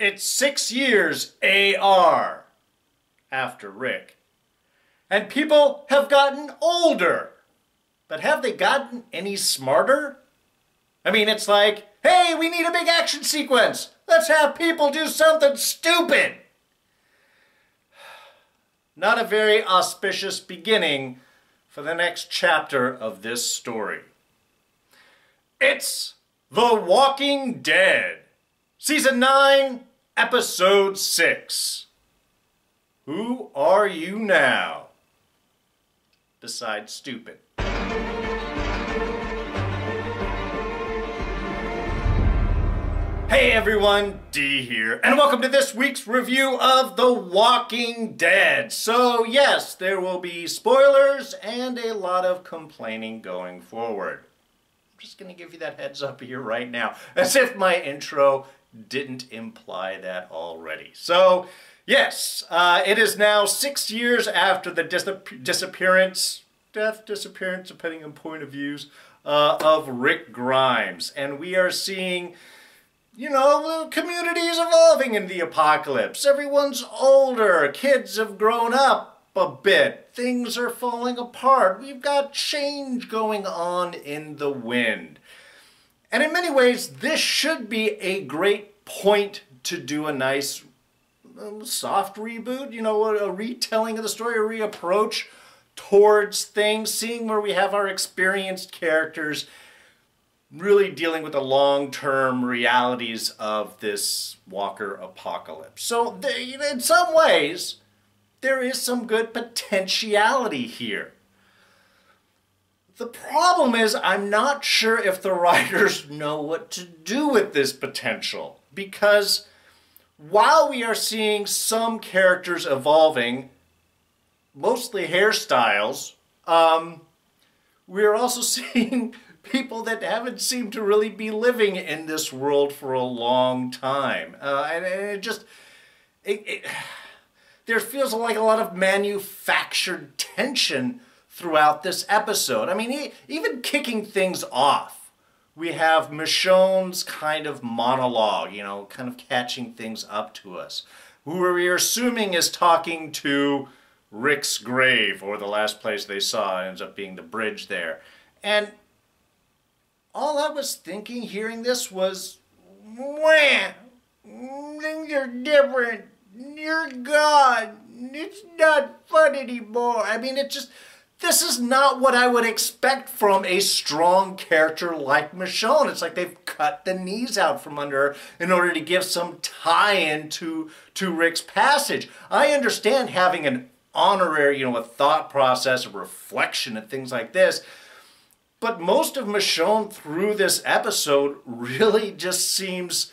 It's 6 years AR after Rick. And people have gotten older. But have they gotten any smarter? I mean, it's like, hey, we need a big action sequence. Let's have people do something stupid. Not a very auspicious beginning for the next chapter of this story. It's The Walking Dead, Season 9, Episode 6. Who are you now? Besides stupid. Hey everyone, D here, and welcome to this week's review of The Walking Dead. So yes, there will be spoilers and a lot of complaining going forward. I'm just going to give you that heads up here right now, as if my intro didn't imply that already. So yes, it is now 6 years after the disappearance, depending on point of views, of Rick Grimes, and we are seeing, you know, the community is evolving in the apocalypse. Everyone's older. Kids have grown up a bit. Things are falling apart. We've got change going on in the wind. And in many ways, this should be a great point to do a nice soft reboot, you know, a retelling of the story, a reapproach towards things, seeing where we have our experienced characters really dealing with the long-term realities of this Walker apocalypse. So in some ways, there is some good potentiality here. The problem is I'm not sure if the writers know what to do with this potential, because while we are seeing some characters evolving, mostly hairstyles, we're also seeing people that haven't seemed to really be living in this world for a long time. And it just, there feels like a lot of manufactured tension throughout this episode. I mean, even kicking things off, we have Michonne's kind of monologue, you know, kind of catching things up to us, who we are assuming is talking to Rick's grave, or the last place they saw ends up being the bridge there. And all I was thinking hearing this was, wham, things are different, you're gone, it's not fun anymore. I mean, this is not what I would expect from a strong character like Michonne. It's like they've cut the knees out from under her in order to give some tie-in to Rick's passage. I understand having an honorary, you know, a thought process, a reflection and things like this, but most of Michonne through this episode really just seems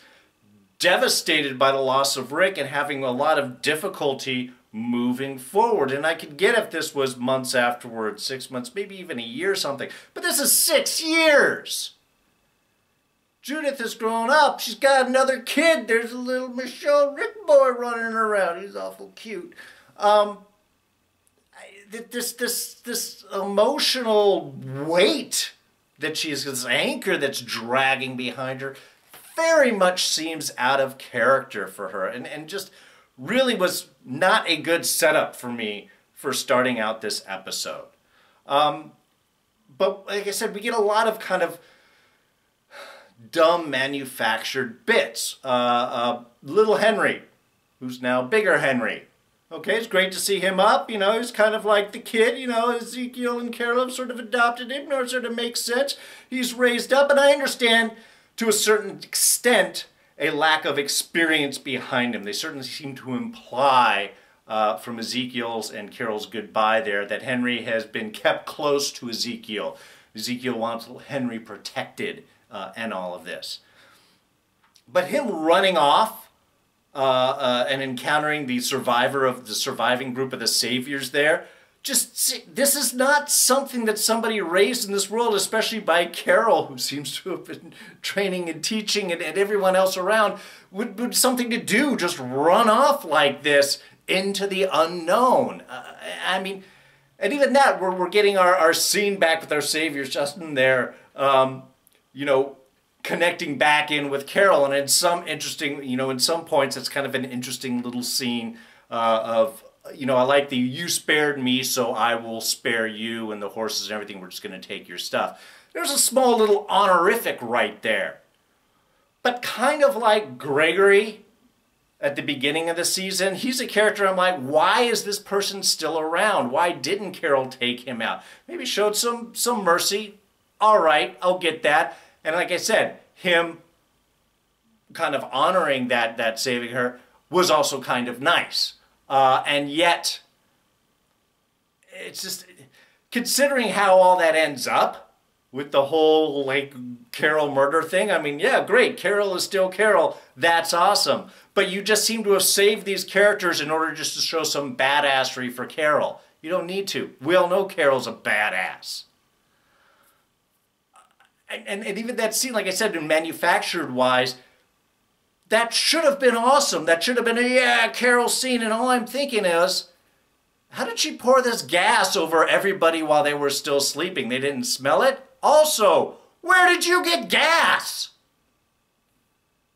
devastated by the loss of Rick and having a lot of difficulty moving forward. And I could get if this was months afterwards, 6 months, maybe even a year or something. But this is 6 years! Judith has grown up. She's got another kid. There's a little Michonne Rick boy running around. He's awful cute. This emotional weight that she's, this anchor that's dragging behind her, very much seems out of character for her, and just really was not a good setup for me for starting out this episode. But like I said, we get a lot of kind of dumb manufactured bits. Little Henry, who's now Bigger Henry. Okay, it's great to see him up, you know, he's kind of like the kid, you know, Ezekiel and Carol have sort of adopted him, or sort of makes sense. He's raised up, and I understand to a certain extent a lack of experience behind him. They certainly seem to imply from Ezekiel's and Carol's goodbye there that Henry has been kept close to Ezekiel. Ezekiel wants Henry protected and all of this. But him running off and encountering the survivor of the surviving group of the Saviours there, this is not something that somebody raised in this world, especially by Carol, who seems to have been training and teaching, and everyone else around, would something to do, just run off like this into the unknown. I mean, and even that, we're getting our scene back with our Saviours just in there, you know, connecting back in with Carol, and in some interesting, in some points, it's kind of an interesting little scene of, I like the "you spared me, so I will spare you," and the horses and everything, we're just going to take your stuff. There's a small little honorific right there. But kind of like Gregory at the beginning of the season, he's a character I'm like, why is this person still around? Why didn't Carol take him out? Maybe showed some mercy. All right, I'll get that. And like I said, him kind of honoring that saving her was also kind of nice. And yet, it's just, considering how all that ends up, with the whole, like, Carol murder thing, I mean, yeah, great, Carol is still Carol, that's awesome. But you just seem to have saved these characters in order just to show some badassery for Carol. You don't need to. We all know Carol's a badass. And even that scene, like I said, in manufactured-wise, that should have been awesome. That should have been a, yeah, Carol scene, and all I'm thinking is, how did she pour this gas over everybody while they were still sleeping? They didn't smell it? Also, where did you get gas?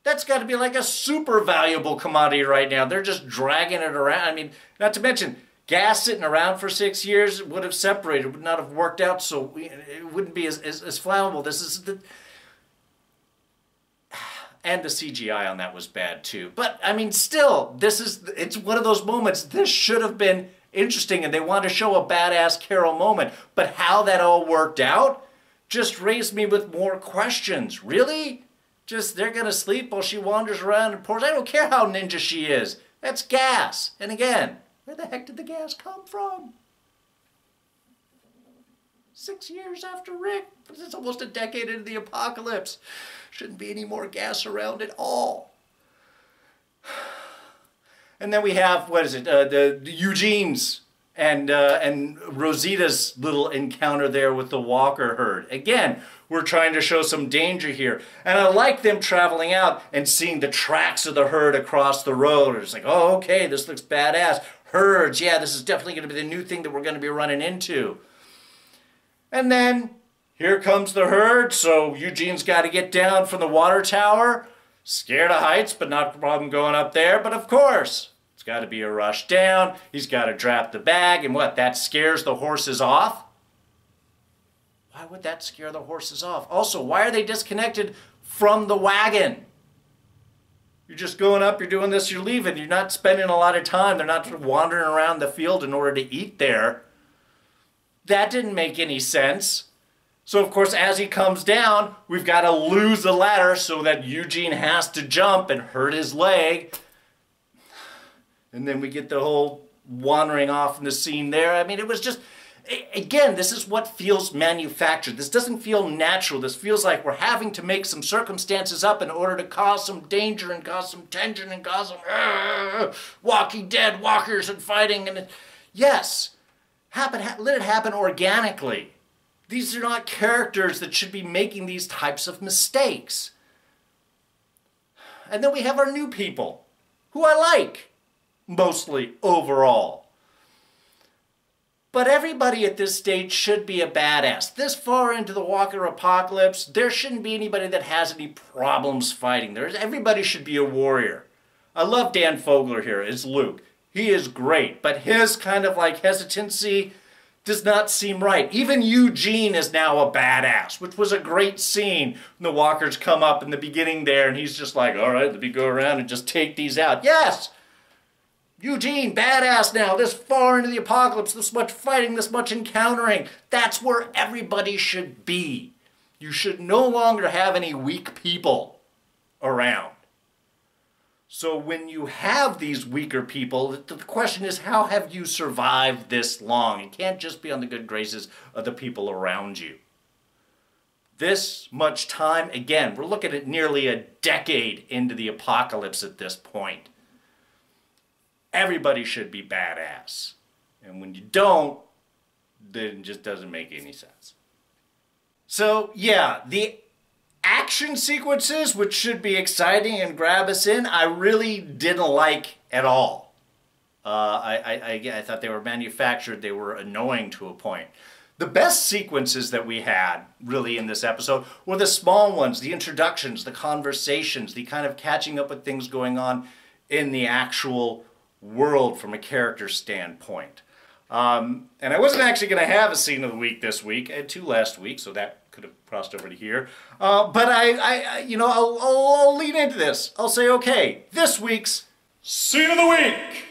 That's got to be like a super valuable commodity right now. They're just dragging it around. I mean, not to mention, gas sitting around for 6 years would have separated, would not have worked out, so it wouldn't be as flammable. This is the... And the CGI on that was bad too. But, I mean, still, it's one of those moments. This should have been interesting, and they want to show a badass Carol moment. But how that all worked out just raised me with more questions. Really? Just they're going to sleep while she wanders around and pours? I don't care how ninja she is. That's gas. And again, where the heck did the gas come from? 6 years after Rick. It's almost a decade into the apocalypse. Shouldn't be any more gas around at all. And then we have, what is it, the Eugene's and Rosita's little encounter there with the Walker herd. Again, we're trying to show some danger here. And I like them traveling out and seeing the tracks of the herd across the road. It's like, oh, okay, this looks badass. Herds, yeah, this is definitely going to be the new thing that we're going to be running into. And then here comes the herd, so Eugene's got to get down from the water tower. Scared of heights, but not a problem going up there. But of course, it's got to be a rush down. He's got to drop the bag, and what, that scares the horses off? Why would that scare the horses off? Also, why are they disconnected from the wagon? You're just going up, you're doing this, you're leaving. You're not spending a lot of time. They're not wandering around the field in order to eat there. That didn't make any sense. So, of course, as he comes down, we've got to lose the ladder so that Eugene has to jump and hurt his leg. And then we get the whole wandering off in the scene there. I mean, it was just, again, this is what feels manufactured. This doesn't feel natural. This feels like we're having to make some circumstances up in order to cause some danger and cause some tension and cause some Walking Dead walkers and fighting. And yes, let it happen organically. These are not characters that should be making these types of mistakes. And then we have our new people, who I like, mostly overall. But everybody at this stage should be a badass. This far into the Walker apocalypse, there shouldn't be anybody that has any problems fighting. Everybody should be a warrior. I love Dan Fogler here as Luke. He is great, but his kind of like hesitancy does not seem right. Even Eugene is now a badass, which was a great scene when the walkers come up in the beginning there, and he's just like, all right, let me go around and just take these out. Yes! Eugene, badass now, this far into the apocalypse, this much fighting, this much encountering. That's where everybody should be. You should no longer have any weak people around. So when you have these weaker people, the question is, how have you survived this long? It can't just be on the good graces of the people around you. This much time, again, we're looking at nearly a decade into the apocalypse at this point. Everybody should be badass. And when you don't, then it just doesn't make any sense. So, yeah, the action sequences, which should be exciting and grab us in, I really didn't like at all. I thought they were manufactured. They were annoying to a point. The best sequences that we had, really, in this episode were the small ones, the introductions, the conversations, the kind of catching up with things going on in the actual world from a character standpoint. And I wasn't actually going to have a scene of the week this week. I had two last week, so that could have crossed over to here. But I'll lean into this. I'll say, okay, this week's scene of the week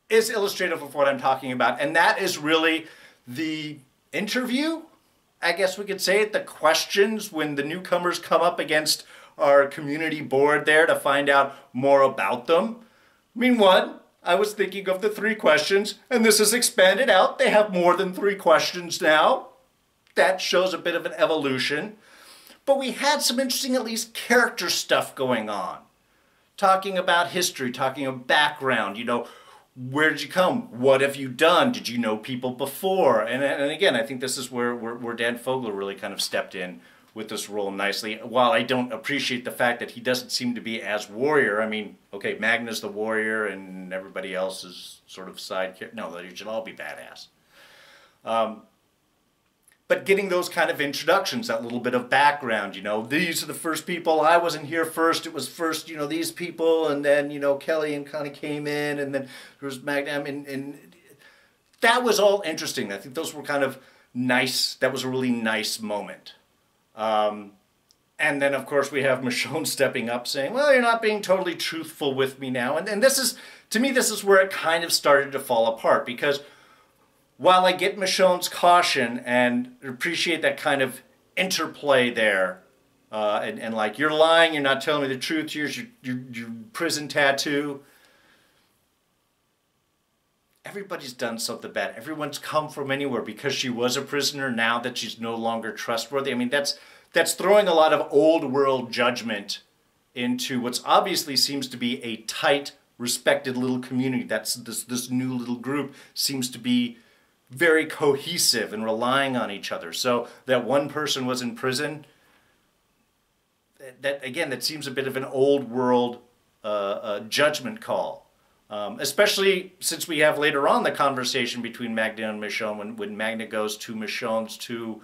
is illustrative of what I'm talking about. And that is really the interview, I guess we could say it, the questions when the newcomers come up against our community board there to find out more about them. I mean, one, I was thinking of the 3 questions, and this is expanded out. They have more than 3 questions now. That shows a bit of an evolution. But we had some interesting, at least, character stuff going on. Talking about history, talking about background, you know, where did you come? What have you done? Did you know people before? And again, I think this is where Dan Fogler really kind of stepped in with this role nicely. While I don't appreciate the fact that he doesn't seem to be as warrior. I mean, okay, Magna's the warrior and everybody else is sort of side character. No, they should all be badass. But getting those kind of introductions, that little bit of background, you know, these are the first people. I wasn't here first. It was first, you know, these people, and then, you know, Kelly and Connie came in, and then there was Magna, and that was all interesting. I think those were kind of nice. That was a really nice moment. And then, of course, we have Michonne stepping up saying, well, you're not being totally truthful with me now. And this is, to me, this is where it kind of started to fall apart, because while I get Michonne's caution and appreciate that kind of interplay there, and like, you're lying, you're not telling me the truth, here's your prison tattoo. Everybody's done something bad. Everyone's come from anywhere because she was a prisoner now that she's no longer trustworthy. I mean, that's throwing a lot of old world judgment into what's obviously seems to be a tight, respected little community. That's this new little group seems to be very cohesive and relying on each other. So that one person was in prison, that again, that seems a bit of an old world judgment call. Especially since we have later on the conversation between Magna and Michonne when Magna goes to Michonne's to,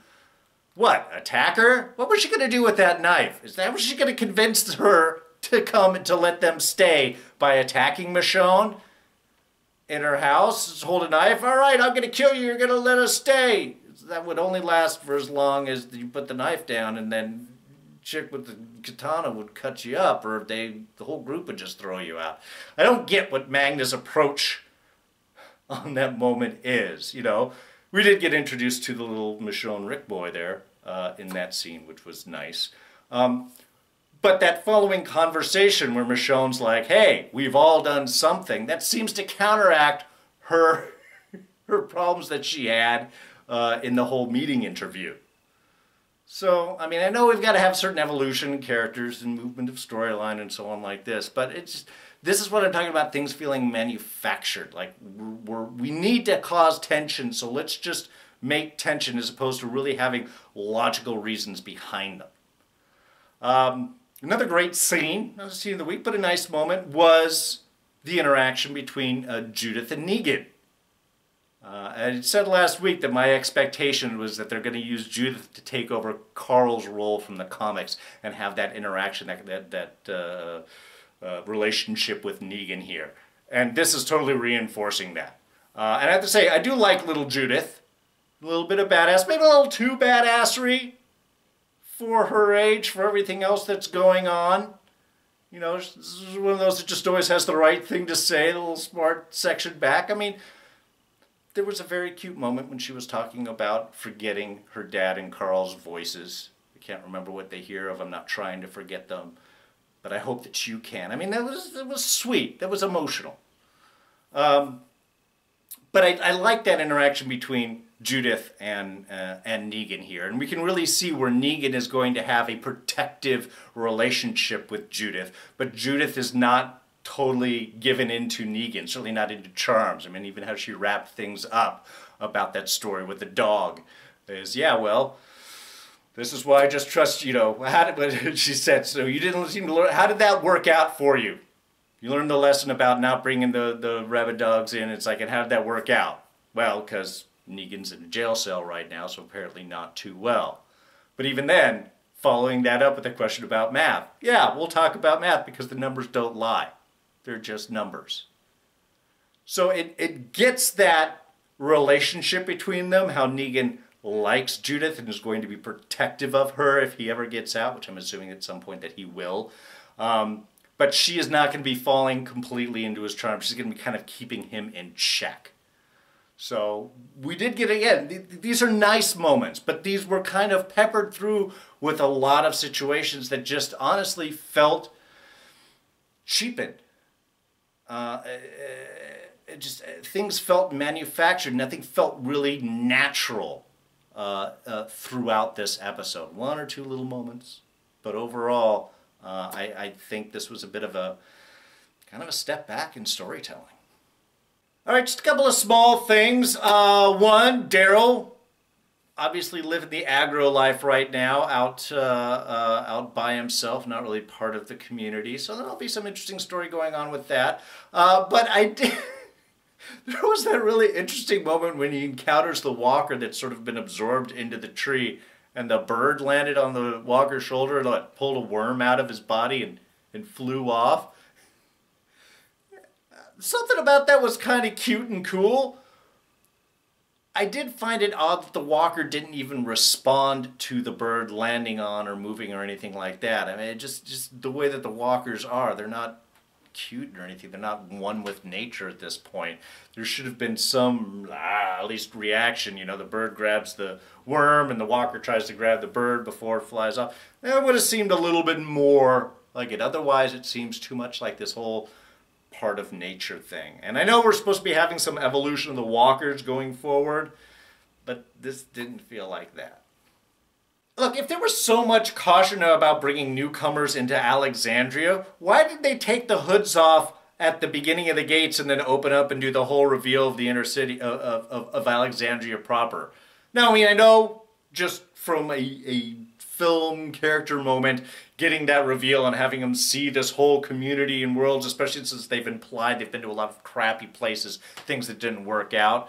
what, attack her? What was she going to do with that knife? Is that what she's going to convince her to come and to let them stay by attacking Michonne in her house? Hold a knife? All right, I'm going to kill you. You're going to let us stay. That would only last for as long as you put the knife down, and then chick with the katana would cut you up, or the whole group would just throw you out. I don't get what Magna's approach on that moment is, you know. We did get introduced to the little Michonne Rick boy there in that scene, which was nice. But that following conversation where Michonne's like, hey, we've all done something, that seems to counteract her problems that she had in the whole meeting interview. So, I mean, I know we've got to have certain evolution in characters and movement of storyline and so on like this, but it's this is what I'm talking about, things feeling manufactured. Like, we need to cause tension, so let's just make tension as opposed to really having logical reasons behind them. Another great scene, not a scene of the week, but a nice moment, was the interaction between Judith and Negan. I said last week that my expectation was that they're going to use Judith to take over Carl's role from the comics and have that interaction, that relationship with Negan here. And this is totally reinforcing that. And I have to say, I do like little Judith. A little bit of badass, maybe a little too badassery for her age, for everything else that's going on. You know, this is one of those that just always has the right thing to say, the little smart section back. I mean, there was a very cute moment when she was talking about forgetting her dad and Carl's voices. I can't remember what they hear of. I'm not trying to forget them, but I hope that you can. I mean, that was sweet. That was emotional. But I like that interaction between Judith and Negan here. And we can really see where Negan is going to have a protective relationship with Judith. But Judith is not totally given into Negan, certainly not into Charms. I mean, even how she wrapped things up about that story with the dog is, yeah, well, this is why I just trust, you know, she said, so you didn't seem to learn, how did that work out for you? You learned the lesson about not bringing the rabid dogs in. It's like, and how did that work out? Well, because Negan's in a jail cell right now, so apparently not too well. But even then, following that up with a question about math. Yeah, we'll talk about math because the numbers don't lie. They're just numbers. So it gets that relationship between them, how Negan likes Judith and is going to be protective of her if he ever gets out, which I'm assuming at some point that he will. But she is not going to be falling completely into his charm. She's going to be kind of keeping him in check. So we did get, again, these are nice moments, but these were kind of peppered through with a lot of situations that just honestly felt cheapened. Things felt manufactured. Nothing felt really natural throughout this episode. One or two little moments, but overall, I think this was a bit of a kind of a step back in storytelling. All right, just a couple of small things. One, Daryl, obviously living the aggro life right now, out by himself, not really part of the community. So there'll be some interesting story going on with that. But I did. There was that really interesting moment when he encounters the walker that's sort of been absorbed into the tree, and the bird landed on the walker's shoulder and like, pulled a worm out of his body and flew off. Something about that was kind of cute and cool. I did find it odd that the walker didn't even respond to the bird landing on or moving or anything like that. I mean, just the way that the walkers are, they're not cute or anything. They're not one with nature at this point. There should have been some, at least reaction. You know, the bird grabs the worm and the walker tries to grab the bird before it flies off. That would have seemed a little bit more like it. Otherwise, it seems too much like this whole part of nature thing. And I know we're supposed to be having some evolution of the walkers going forward, but this didn't feel like that. Look, if there was so much caution about bringing newcomers into Alexandria, why did they take the hoods off at the beginning of the gates and then open up and do the whole reveal of the inner city of Alexandria proper? Now, I mean, I know just from a film character moment, getting that reveal and having them see this whole community and worlds, especially since they've implied they've been to a lot of crappy places, things that didn't work out.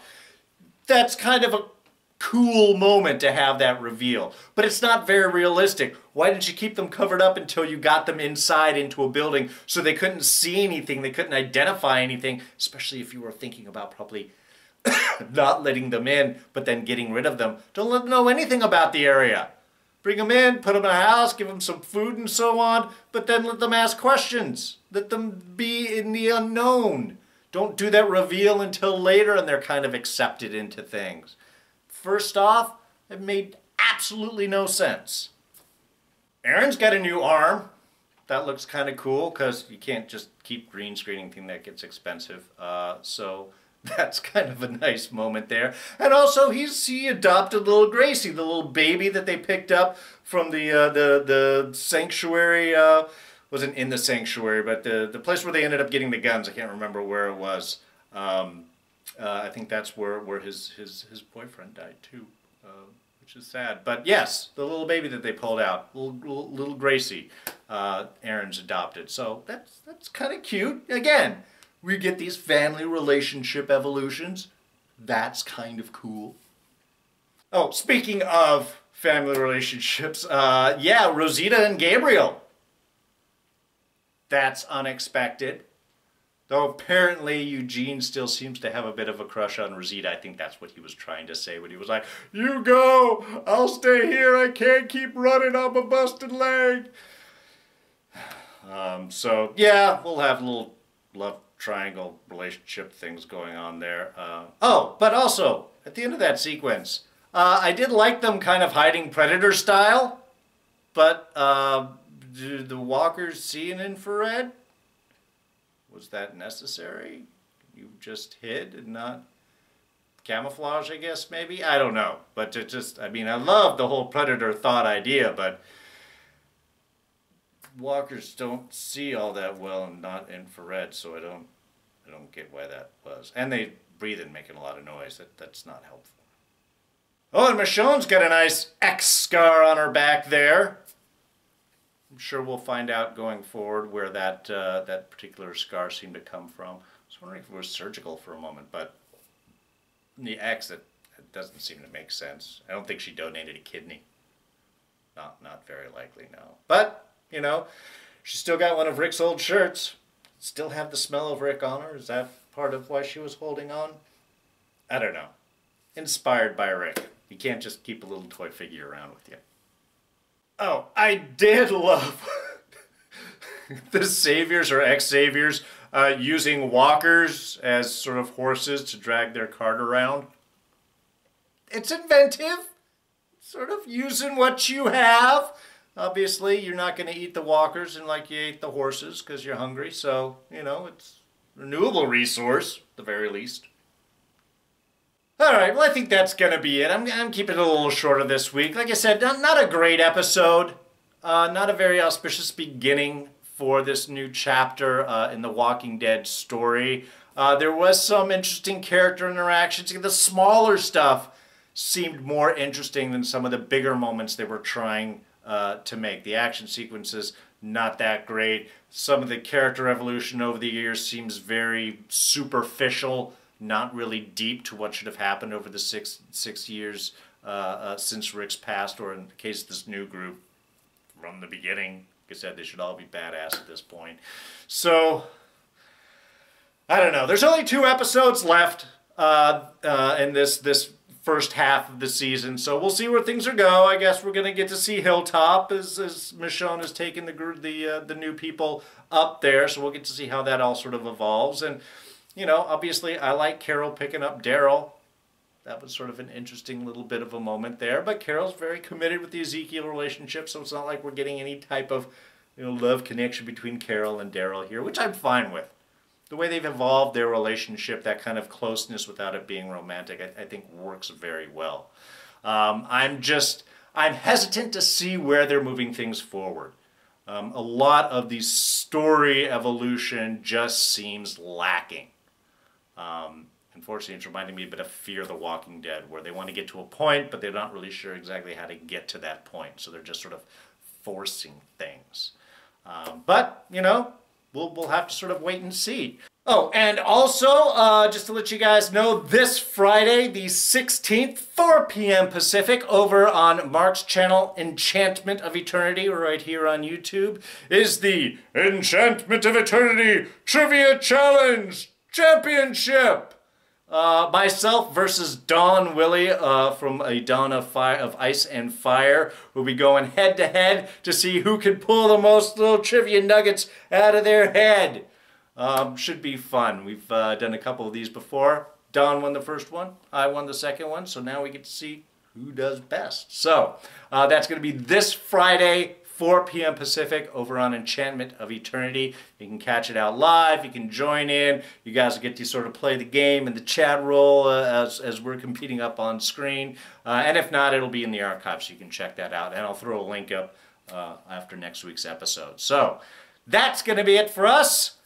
That's kind of a cool moment to have that reveal, but it's not very realistic. Why didn't you keep them covered up until you got them inside into a building so they couldn't see anything, they couldn't identify anything, especially if you were thinking about probably not letting them in, but then getting rid of them. Don't let them know anything about the area. Bring them in, put them in a house, give them some food and so on, but then let them ask questions. Let them be in the unknown. Don't do that reveal until later and they're kind of accepted into things. First off, it made absolutely no sense. Aaron's got a new arm. That looks kind of cool because you can't just keep green screening thing that gets expensive. So that's kind of a nice moment there. And also he adopted little Gracie, the little baby that they picked up from the sanctuary. Wasn't in the sanctuary, but the place where they ended up getting the guns. I can't remember where it was. I think that's where his boyfriend died too, which is sad. But yes, the little baby that they pulled out, little Gracie, Aaron's adopted. So that's kind of cute. Again, we get these family relationship evolutions. That's kind of cool. Oh, speaking of family relationships, yeah, Rosita and Gabriel. That's unexpected. Though apparently Eugene still seems to have a bit of a crush on Rosita. I think that's what he was trying to say when he was like, "You go, I'll stay here, I can't keep running on my busted leg." So yeah, we'll have little love triangle relationship things going on there. Oh, but also, at the end of that sequence, I did like them kind of hiding Predator style, but do the walkers see an infrared? Was that necessary? You just hid and not camouflage, I guess, maybe? I don't know. But it just, I mean, I love the whole Predator thought idea, but walkers don't see all that well and not infrared, so I don't get why that was. And they breathe in making a lot of noise. That's not helpful. Oh, and Michonne's got a nice X scar on her back there. I'm sure we'll find out going forward where that particular scar seemed to come from. I was wondering if it was surgical for a moment, but the X, that doesn't seem to make sense. I don't think she donated a kidney. Not very likely, no. But, you know, she still got one of Rick's old shirts. Still have the smell of Rick on her. Is that part of why she was holding on? I don't know. Inspired by Rick. You can't just keep a little toy figure around with you. Oh, I did love the Saviours or ex-Saviours using walkers as sort of horses to drag their cart around. It's inventive. Sort of using what you have. Obviously, you're not going to eat the walkers and like you ate the horses because you're hungry. So, you know, it's a renewable resource, at the very least. All right, well, I think that's going to be it. I'm keeping it a little shorter this week. Like I said, not a great episode. Not a very auspicious beginning for this new chapter in the Walking Dead story. There was some interesting character interactions. The smaller stuff seemed more interesting than some of the bigger moments they were trying to make. The action sequences, not that great. Some of the character evolution over the years seems very superficial, not really deep to what should have happened over the six years since Rick's passed, or in the case of this new group, from the beginning. Like I said, they should all be badass at this point. So, I don't know. There's only 2 episodes left in this first half of the season, so we'll see where things are go. I guess we're going to get to see Hilltop as Michonne has taken the new people up there, so we'll get to see how that all sort of evolves. And, you know, obviously I like Carol picking up Daryl. That was sort of an interesting little bit of a moment there, but Carol's very committed with the Ezekiel relationship, so it's not like we're getting any type of, you know, love connection between Carol and Daryl here, which I'm fine with. The way they've evolved their relationship, that kind of closeness without it being romantic, I think works very well. I'm hesitant to see where they're moving things forward. A lot of the story evolution just seems lacking. Unfortunately, it's reminding me a bit of Fear the Walking Dead, where they want to get to a point, but they're not really sure exactly how to get to that point. So they're just sort of forcing things. But, you know, we'll have to sort of wait and see. Oh, and also, just to let you guys know, this Friday, the 16th, 4 p.m. Pacific, over on Mark's channel, Enchantment of Eternity, right here on YouTube, is the Enchantment of Eternity Trivia Challenge Championship! Myself versus Dawn Willie from a Dawn of Ice and Fire. We'll be going head to head to see who can pull the most little trivia nuggets out of their head. Should be fun. We've done a couple of these before. Dawn won the first one. I won the second one. So now we get to see who does best. So that's going to be this Friday, 4 p.m. Pacific, over on Enchantment of Eternity. You can catch it out live. You can join in. You guys will get to sort of play the game in the chat role as we're competing up on screen. And if not, it'll be in the archives, so you can check that out. And I'll throw a link up after next week's episode. So that's going to be it for us.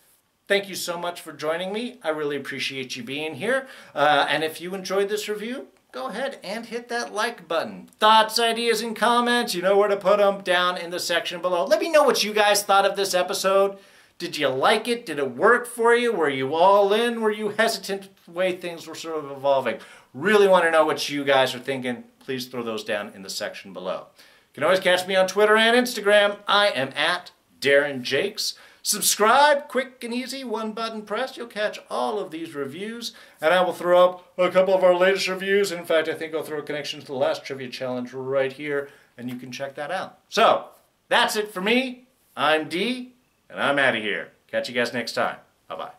Thank you so much for joining me. I really appreciate you being here. And if you enjoyed this review, go ahead and hit that like button. Thoughts, ideas, and comments, you know where to put them down in the section below. Let me know what you guys thought of this episode. Did you like it? Did it work for you? Were you all in? Were you hesitant with the way things were sort of evolving? Really want to know what you guys are thinking. Please throw those down in the section below. You can always catch me on Twitter and Instagram. I am at Darren Jakes. Subscribe, quick and easy, one button press. You'll catch all of these reviews, and I will throw up a couple of our latest reviews. In fact, I think I'll throw a connection to the last trivia challenge right here, and you can check that out. So, that's it for me. I'm D, and I'm out of here. Catch you guys next time. Bye-bye.